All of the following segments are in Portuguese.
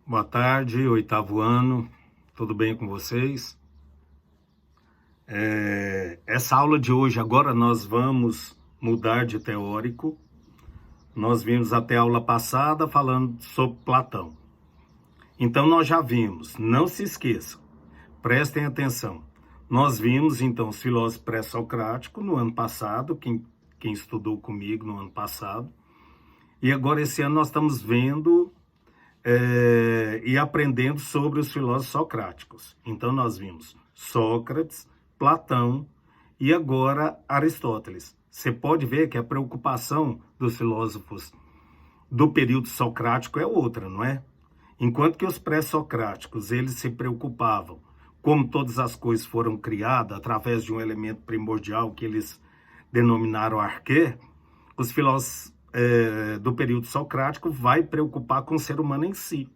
Boa tarde, oitavo ano, tudo bem com vocês? Essa aula de hoje, agora nós vamos mudar de teórico. Nós vimos até a aula passada falando sobre Platão. Então nós já vimos, não se esqueçam, prestem atenção. Nós vimos então os filósofos pré-socráticos no ano passado, quem estudou comigo no ano passado. E agora esse ano nós estamos vendo e aprendendo sobre os filósofos socráticos. Então nós vimos Sócrates, Platão e agora Aristóteles. Você pode ver que a preocupação dos filósofos do período socrático é outra, não é? Enquanto que os pré-socráticos, eles se preocupavam como todas as coisas foram criadas através de um elemento primordial que eles denominaram arqué, os filósofos do período socrático vai preocupar com o ser humano em si.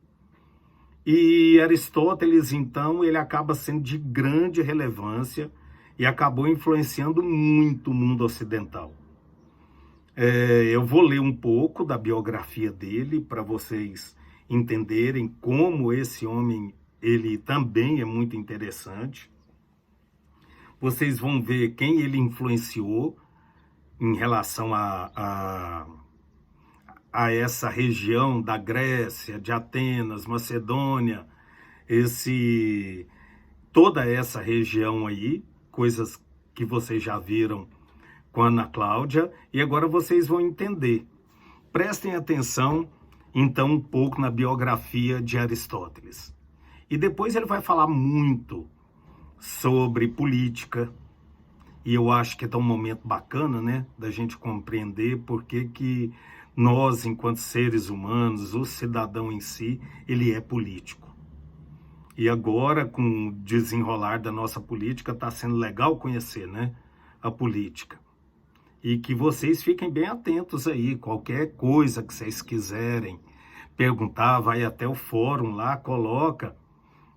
E Aristóteles, então, ele acaba sendo de grande relevância e acabou influenciando muito o mundo ocidental. Eu vou ler um pouco da biografia dele para vocês entenderem como esse homem, ele também é muito interessante. Vocês vão ver quem ele influenciou em relação a essa região da Grécia, de Atenas, Macedônia, toda essa região aí, coisas que vocês já viram com a Ana Cláudia, e agora vocês vão entender. Prestem atenção, então, um pouco na biografia de Aristóteles. E depois ele vai falar muito sobre política, e eu acho que é um momento bacana, né, da gente compreender por que nós, enquanto seres humanos, o cidadão em si, ele é político. E agora, com o desenrolar da nossa política, está sendo legal conhecer, né, a política. E que vocês fiquem bem atentos aí, qualquer coisa que vocês quiserem perguntar, vai até o fórum lá, coloca,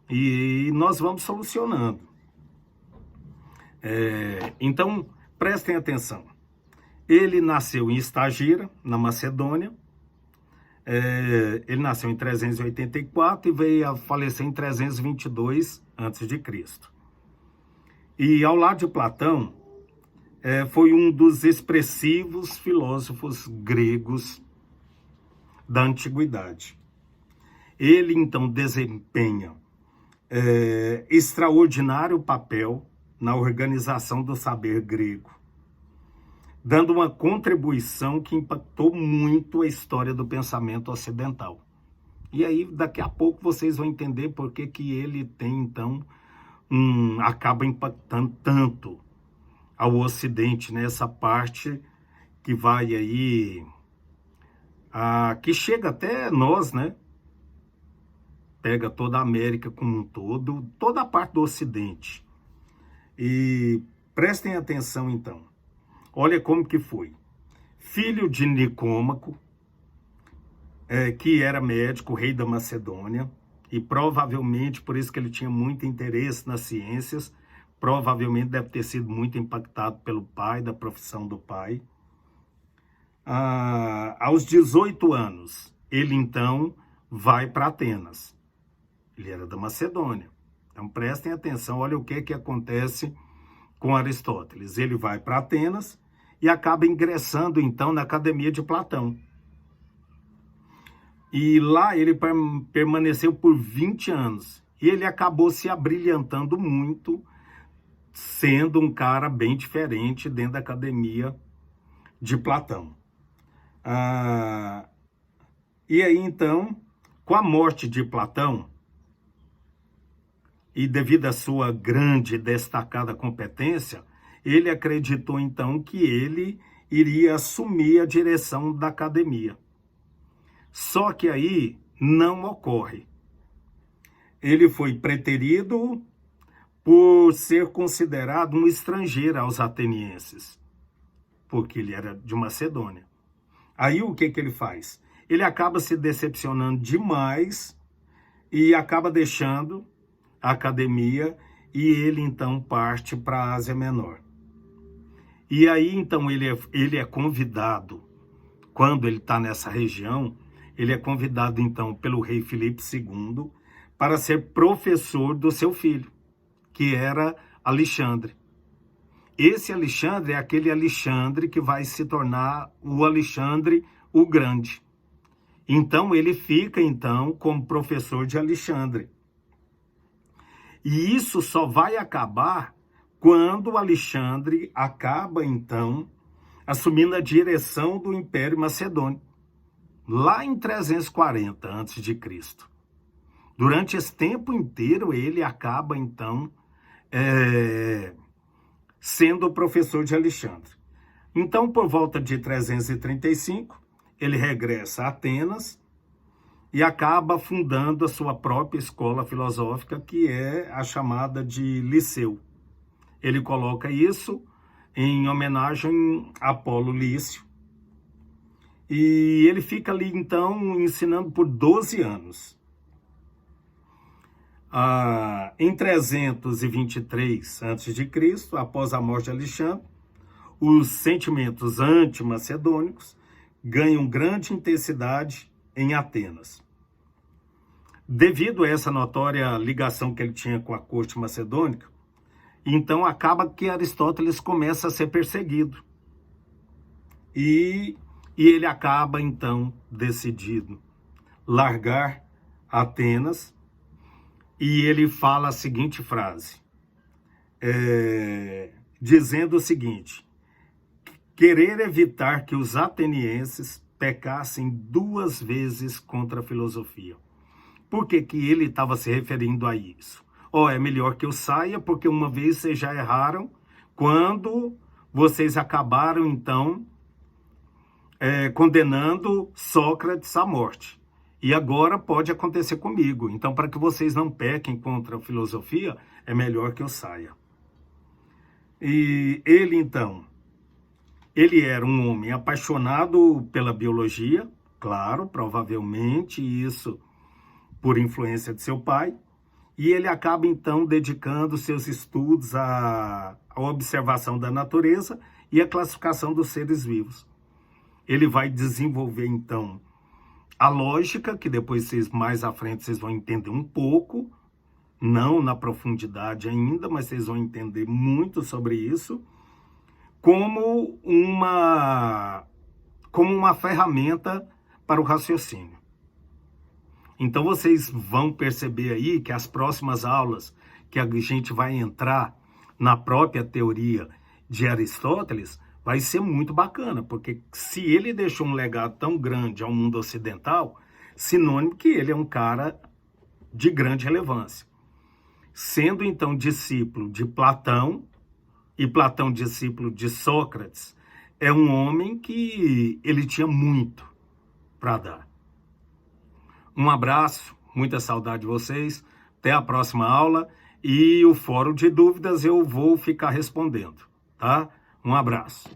e nós vamos solucionando. Então, prestem atenção. Ele nasceu em Estagira, na Macedônia. Ele nasceu em 384 e veio a falecer em 322 a.C. E ao lado de Platão, foi um dos expressivos filósofos gregos da antiguidade. Ele, então, desempenha extraordinário papel na organização do saber grego, dando uma contribuição que impactou muito a história do pensamento ocidental. E aí, daqui a pouco, vocês vão entender por que ele tem, então, acaba impactando tanto ao Ocidente, nessa parte que vai aí, que chega até nós, né? Pega toda a América como um todo, toda a parte do Ocidente. E prestem atenção, então. Olha como que foi. Filho de Nicômaco, que era médico, rei da Macedônia, e provavelmente, por isso que ele tinha muito interesse nas ciências, provavelmente deve ter sido muito impactado pelo pai, da profissão do pai. Aos 18 anos, ele então vai para Atenas. Ele era da Macedônia. Então prestem atenção, olha o que acontece com Aristóteles. Ele vai para Atenas e acaba ingressando então na Academia de Platão. E lá ele permaneceu por 20 anos. E ele acabou se abrilhantando muito, sendo um cara bem diferente dentro da Academia de Platão. E aí então, com a morte de Platão, e devido à sua grande e destacada competência, ele acreditou então que ele iria assumir a direção da academia. Só que aí não ocorre. Ele foi preterido por ser considerado um estrangeiro aos atenienses, porque ele era de Macedônia. Aí o que ele faz? Ele acaba se decepcionando demais e acaba deixando a academia, e ele então parte para a Ásia Menor. E aí então ele é convidado, quando ele está nessa região, ele é convidado então pelo rei Filipe II para ser professor do seu filho, que era Alexandre. Esse Alexandre é aquele Alexandre que vai se tornar o Alexandre o Grande. Então ele fica então como professor de Alexandre. E isso só vai acabar quando Alexandre acaba então assumindo a direção do Império Macedônio, lá em 340 a.C. Durante esse tempo inteiro, ele acaba, então, sendo o professor de Alexandre. Então, por volta de 335, ele regressa a Atenas e acaba fundando a sua própria escola filosófica, que é a chamada de Liceu. Ele coloca isso em homenagem a Apolo Lício. E ele fica ali, então, ensinando por 12 anos. Em 323 a.C., após a morte de Alexandre, os sentimentos anti-macedônicos ganham grande intensidade em Atenas. Devido a essa notória ligação que ele tinha com a corte macedônica, então acaba que Aristóteles começa a ser perseguido. E ele acaba, então, decidido largar Atenas, e ele fala a seguinte frase, dizendo o seguinte: querer evitar que os atenienses pecassem 2 vezes contra a filosofia. Por que ele estava se referindo a isso? É melhor que eu saia, porque uma vez vocês já erraram, quando vocês acabaram, então, condenando Sócrates à morte. E agora pode acontecer comigo. Então, para que vocês não pequem contra a filosofia, é melhor que eu saia. E ele, então, ele era um homem apaixonado pela biologia, claro, provavelmente isso por influência de seu pai, e ele acaba, então, dedicando seus estudos à observação da natureza e à classificação dos seres vivos. Ele vai desenvolver, então, a lógica, que depois mais à frente vocês vão entender um pouco, não na profundidade ainda, mas vocês vão entender muito sobre isso, como uma ferramenta para o raciocínio. Então vocês vão perceber aí que as próximas aulas que a gente vai entrar na própria teoria de Aristóteles vai ser muito bacana, porque se ele deixou um legado tão grande ao mundo ocidental, sinônimo que ele é um cara de grande relevância. Sendo então discípulo de Platão, e Platão discípulo de Sócrates, é um homem que ele tinha muito para dar. Um abraço, muita saudade de vocês, até a próxima aula, e o fórum de dúvidas eu vou ficar respondendo, tá? Um abraço.